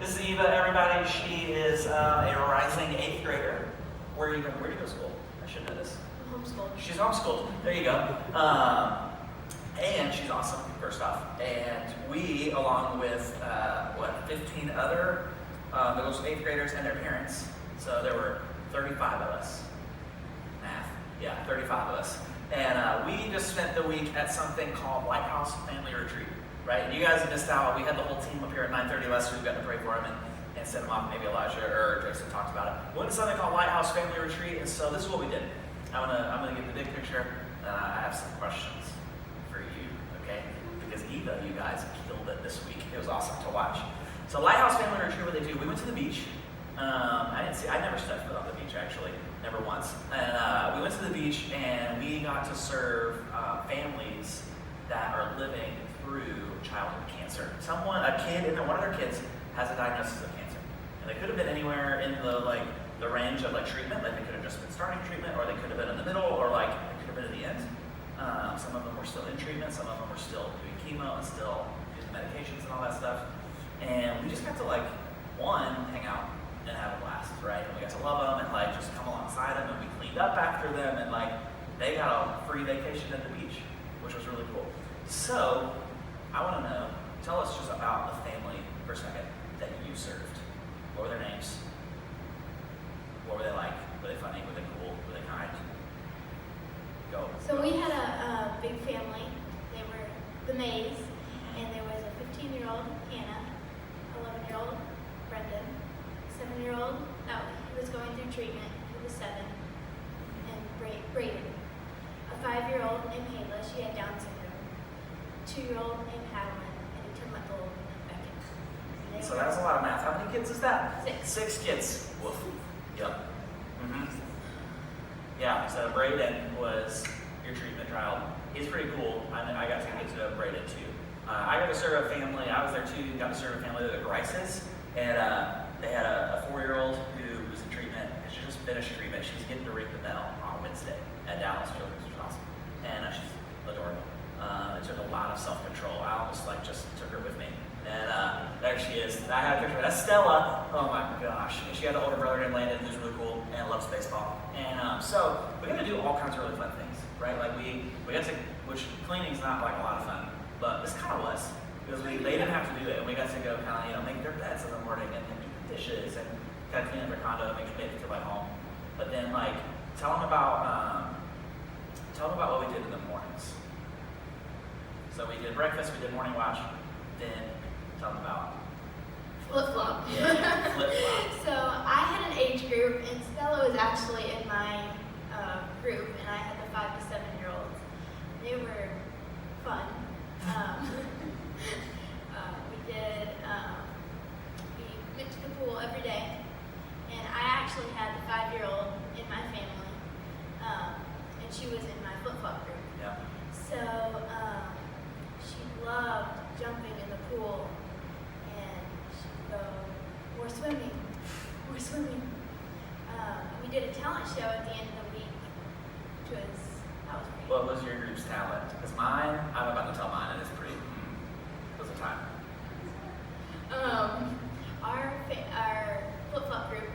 This is Eva, everybody. She is a rising 8th grader. Where do you go to school? I should know this. Homeschooled. She's homeschooled. There you go. And she's awesome, first off. And we, along with, 15 other those 8th graders and their parents. So there were 35 of us. Math. Yeah, 35 of us. And we just spent the week at something called Lighthouse Family Retreat. Right? And you guys missed out. We had the whole team up here at 9:30 last week. We got to pray for him and send him off. Maybe Elijah or Jason talked about it. We went to something called Lighthouse Family Retreat. And so this is what we did. I'm gonna give the big picture. I have some questions for you, okay? Because Eva, you guys killed it this week. It was awesome to watch. So Lighthouse Family Retreat, what they do? We went to the beach. I never stepped foot on the beach actually, never once. And we went to the beach and we got to serve families that are living through childhood cancer. One of their kids has a diagnosis of cancer, and they could have been anywhere in the range of treatment. Like they could have just been starting treatment, or they could have been in the middle, or they could have been at the end. Some of them were still in treatment, some of them were still doing chemo and still using medications and all that stuff. And we just got to hang out and have a blast, right? And we got to love them and just come alongside them, and we cleaned up after them, and they got a free vacation at the beach, which was really cool. So I want to know, tell us just about the family for a second that you served. What were their names? What were they like? Were they funny? Were they cool? Were they kind? Go. So we had a big family. They were the Mays, and there was a 15-year-old Hannah, 11-year-old Brendan, 7-year-old, he was going through treatment, he was 7, and Brayden, a 5-year-old named Hayla, she had Down syndrome, 2-year-old named Madeline, and a 10-month-old named Beckett. So that's a lot of math. How many kids is that? 6. 6 kids. Woof. Yep. Yeah, so Brayden was your treatment child. He's pretty cool. I got to get to know Brayden too. I got to serve a family. I was there too. Got to serve a family, the Grices, and they had a 4-year-old who was in treatment. And she just finished treatment. She's getting to ring the bell on Wednesday at Dallas Children's, which is awesome. And she's adorable. It took a lot of self-control. I almost just took her with me. And there she is. I had a picture. That's Stella. Oh my gosh. And she had an older brother named Landon who's really cool and loves baseball. And so we got to do all kinds of really fun things, right? We got to, which cleaning's not a lot of fun, but this kind of was, because they didn't have to do it, and we got to go make their beds in the morning and do the dishes and kind of clean up their condo, make sure they feel like home. But then tell them about what we did in the mornings. So we did breakfast, we did morning watch, then tell them about Flip-flop. Yeah, flip-flop. So I had an age group, and Stella was actually in my group, and I had the 5 to 7-year-olds. They were fun. We went to the pool every day, and I actually had the 5-year-old in my family, and she was in my flip-flop group. Yeah. So she loved jumping in the pool, and she'd go, "We're swimming, we're swimming." We did a talent show at the end of the week, which was, that was great. What was your group's talent? Because mine, I'm about to tell mine, and it's pretty, it was a time. Our flip-flop group,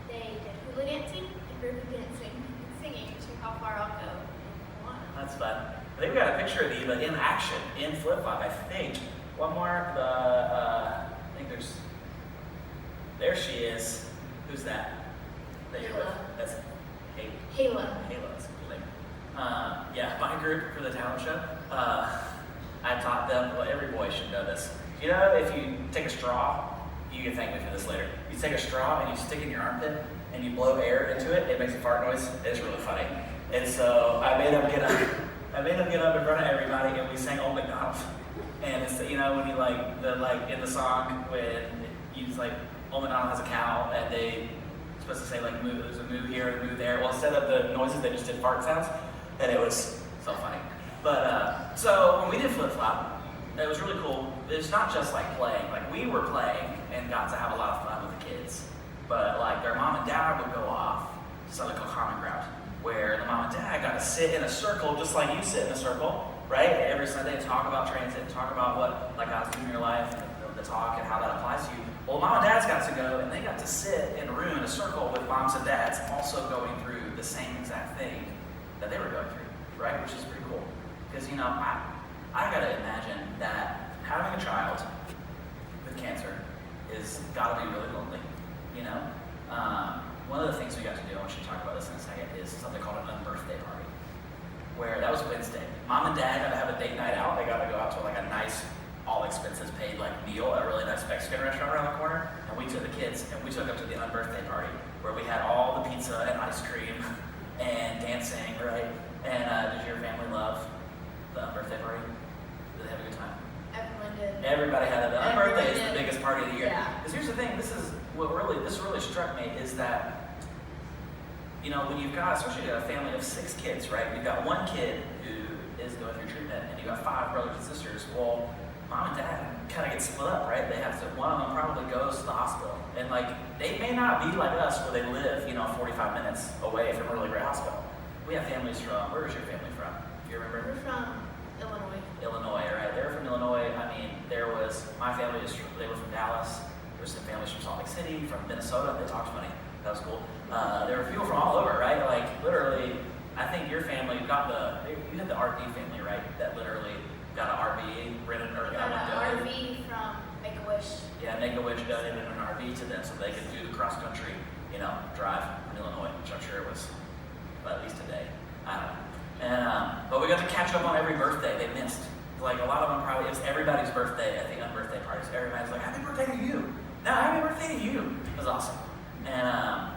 they did hula dancing and group dancing and singing to How Far I'll Go in Moana. That's fun. I think we got a picture of Eva in action, in flip-flop, I think. One more, I think there she is. Who's that? You're with? That's Hayla. Hayla, that's a cool name. Yeah, my group for the talent show, I taught them, every boy should know this. You know, if you take a straw, you can thank me for this later. You take a straw and you stick it in your armpit and you blow air into it, it makes a fart noise. It's really funny. And so I made them get up in front of everybody, and we sang Old MacDonald. And it's, when you in the song when you Old MacDonald has a cow, and they supposed to say moo, there's a moo here and moo there. Well, instead of the noises, they just did fart sounds, and it was so funny. But so when we did flip flop, it was really cool. It's not just playing. We were playing and got to have a lot of fun with the kids. But their mom and dad would go off to something called Common Ground, where the mom and dad got to sit in a circle just like you sit in a circle, right? Every Sunday and talk about transit, talk about what God's doing in your life, and the talk and how that applies to you. Well, mom and dad dads got to go, and they got to sit in a room in a circle with moms and dads also going through the same exact thing that they were going through, right? Which is pretty cool. Because, I got to imagine that having a child with cancer is got to be really lonely, One of the things we got to do, I want you to talk about this in a second, is something called an unbirthday party. Where that was Wednesday. Mom and dad got to have a date night out. They got to go out to like a nice, all expenses paid meal at a really nice Mexican restaurant around the corner. And we took the kids and we took them to the unbirthday party where we had all the pizza and ice cream and dancing, right? And did your family love the unbirthday party? Did they have a good time? Everyone did. Everybody had it. The unbirthday is the did. biggest party of the year. Yeah. Because here's the thing, this really struck me is that when you've got, especially a family of 6 kids, right? You've got one kid who is going through treatment, and you've got 5 brothers and sisters. Well, mom and dad kind of get split up, right? They have to, one of them probably goes to the hospital. And they may not be like us where they live, 45 minutes away from a really great hospital. We have families from, where is your family from? Do you remember? We're from Illinois. Illinois, right? They're from Illinois. My family they were from Dallas. There was some families from Salt Lake City, from Minnesota. They talked funny. That was cool. There were people from all over, right? Literally, I think your family you had the RV family, right? That literally got an RV rented or got an RV from Make-A-Wish. Yeah, Make-A-Wish donated an RV to them so they could do the cross country, drive from Illinois, which I'm sure it was at least a day. I don't know. And but we got to catch up on every birthday they missed. A lot of them probably, it was everybody's birthday at the unbirthday parties. Everybody's like, happy birthday to you. No, happy birthday to you. It was awesome. And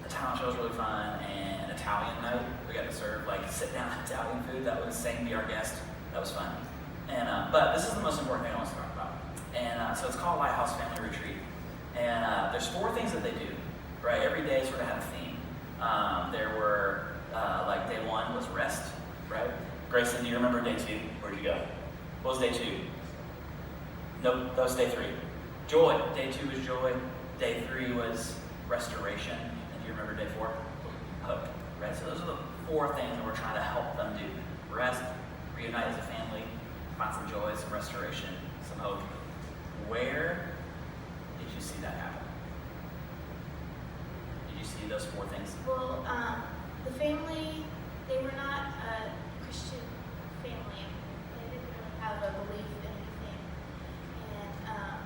the talent show was really fun, and Italian night, we got to serve sit down Italian food. That was sang be our guest. That was fun. And but this is the most important thing I want to talk about. And so it's called Lighthouse Family Retreat. And there's 4 things that they do, right? Every day sort of had a theme. There were day 1 was rest, right? Grayson, do you remember day 2? Where'd you go? What was day 2? Nope, that was day 3. Joy. Day 2 was joy. Day 3 was restoration. And do you remember day 4? Hope. Right? So those are the 4 things that we're trying to help them do. Rest, reunite as a family, find some joy, some restoration, some hope. Where did you see that happen? Did you see those 4 things? Well, the family, they were not a Christian family. They didn't really have a belief in anything. And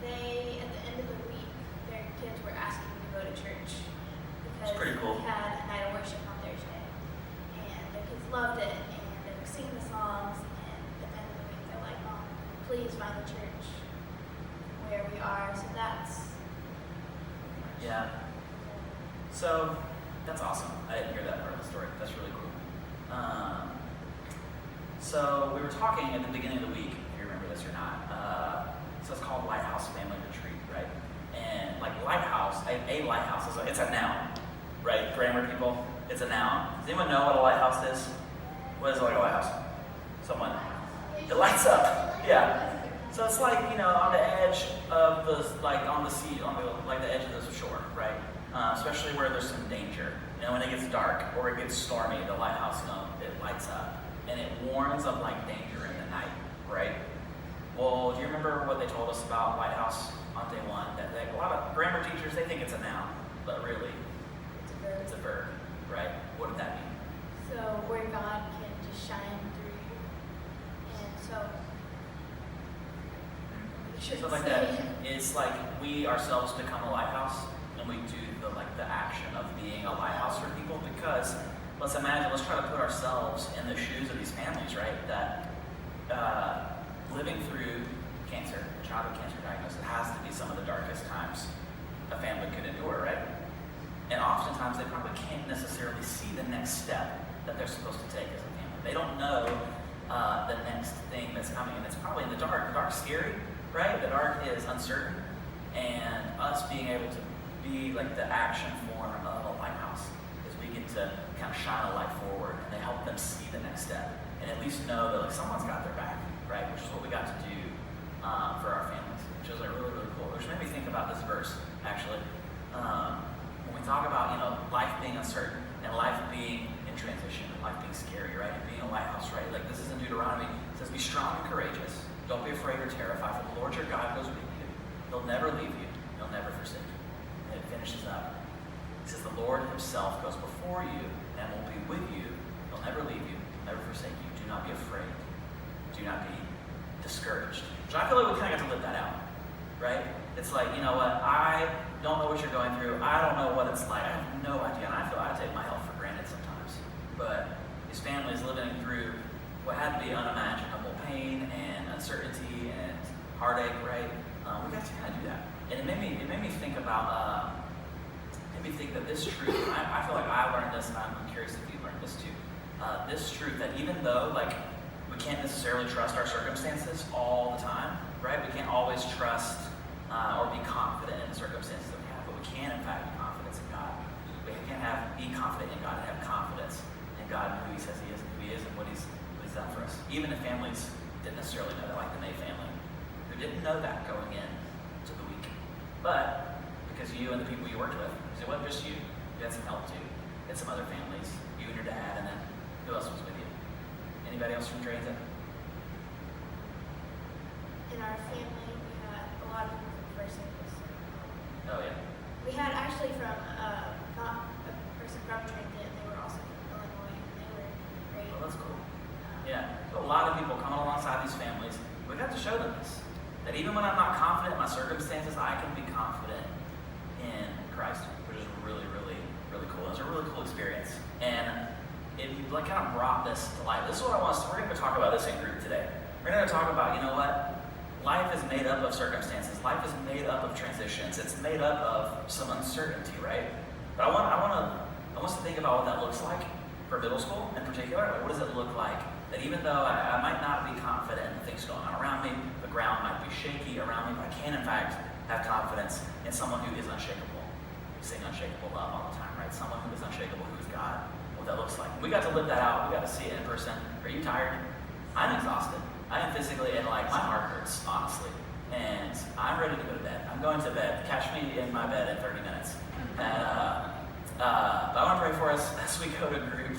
they, at the end of the week, their kids were asking to go to church because That's pretty cool. we had a night of worship on Thursday. And their kids loved it, and they were singing the songs, and at the end of the week, they're like, Mom, please find the church where we are. So that's... Yeah. So that's awesome. I didn't hear that part of the story. That's really cool. So we were talking at the beginning of the week, if you remember this or not. So it's called Lighthouse Family Retreat, right? And lighthouse, a lighthouse it's a noun, right? Grammar people, it's a noun. Does anyone know what a lighthouse is? What is a lighthouse? Someone? It lights up. Yeah. So it's on the edge of on the sea, on the edge of the shore, right? Especially where there's some danger. When it gets dark or it gets stormy, the lighthouse, it lights up. And it warns of danger in the night, right? Well, do you remember what they told us about lighthouse on day 1? That a lot of grammar teachers, they think it's a noun, but really, it's a verb, right? What did that mean? So where God can just shine through you. And so Stuff like that. It's we ourselves become a lighthouse, and we do the action of being a lighthouse for people. Because let's try to put ourselves in the shoes of these families, right? That living through cancer, childhood cancer diagnosis, has to be some of the darkest times a family could endure, right? And oftentimes they probably can't necessarily see the next step that they're supposed to take as a family. They don't know the next thing that's coming, and it's probably in the dark. The dark's scary, right? The dark is uncertain, and us being able to be the action form of a lighthouse is we get to kind of shine a light forward, and they help them see the next step, and at least know that someone's got their back, right? Which is what we got to do for our families, which is really, really cool. Which made me think about this verse, actually. When we talk about, life being uncertain and life being in transition, and life being scary, right? And being a lighthouse, right? This is in Deuteronomy. It says, be strong and courageous. Don't be afraid or terrified, for the Lord your God goes with you He'll never leave you. He'll never forsake you. And it finishes up. It says, the Lord himself goes before you and will be with you. He'll never leave you. He'll never forsake you. Do not be afraid. Do not be discouraged. So I feel like we kind of got to live that out, right? It's like, you know what? I don't know what you're going through. I don't know what it's like. I have no idea. And I feel I take my health for granted sometimes. But these families living through what had to be unimaginable pain and uncertainty and heartache, right? We got to kind of do that. And it made me think about, that this truth, I feel like I learned this, and I'm curious if you learned this too. This truth that even though, like, we can't necessarily trust our circumstances all the time, right? We can't always trust or be confident in the circumstances that we have, but we can, in fact, be confident in God. We can be confident in God and have confidence in God and who He says He is and who He is and what He's done for us. Even if families didn't necessarily know that, like the May family, who didn't know that going in to the week. But because you and the people you worked with, it wasn't just you had some help too. You had some other families, you and your dad, and then who else was with you? Anybody else from transit? In our family, we had a lot of people from First Service. Oh yeah. We had actually from not a person from transit, and they were also from Illinois, and they were great. Oh, that's cool. Yeah. So a lot of people coming alongside these families. We got to show them this. That even when I'm not confident in my circumstances, I can be confident in Christ, which is really, really, really cool. It was a really cool experience. And it like kind of brought this to life. This is what I want us to, we're going to talk about this in group today. We're going to talk about, you know what? Life is made up of circumstances. Life is made up of transitions. It's made up of some uncertainty, right? But I want us to think about what that looks like for middle school in particular. Like, what does it look like that even though I might not be confident in the things going on around me, the ground might be shaky around me, but I can in fact have confidence in someone who is unshakable. We sing unshakable love all the time, right? Someone who is unshakable, who is God. What that looks like. We got to live that out. We got to see it in person. Are you tired? I'm exhausted. I am physically, and like my heart hurts, honestly. And I'm ready to go to bed. I'm going to bed. Catch me in my bed in 30 minutes. And, but I want to pray for us as we go to group.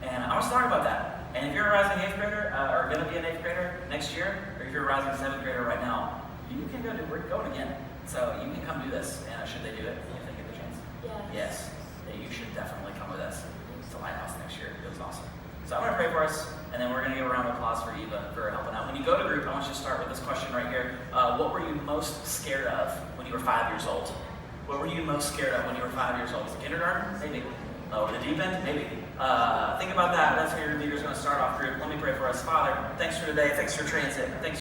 And I want to talk about that. And if you're a rising 8th grader, or going to be an 8th grader next year, or if you're a rising 7th grader right now, you can go to, we're going again. So you can come do this. And should they do it? If they get the chance? Yes. Yeah, you should definitely come with us to Lighthouse next year. It was awesome. So I'm going to pray for us, and then we're going to give a round of applause for Eva for helping out. When you go to group, I want you to start with this question right here. What were you most scared of when you were 5 years old? What were you most scared of when you were 5 years old? Was it kindergarten? Maybe. Oh, the deep end? Maybe. Think about that. That's where your leader's going to start off group. Let me pray for us. Father, thanks for today. Thanks for transit. Thanks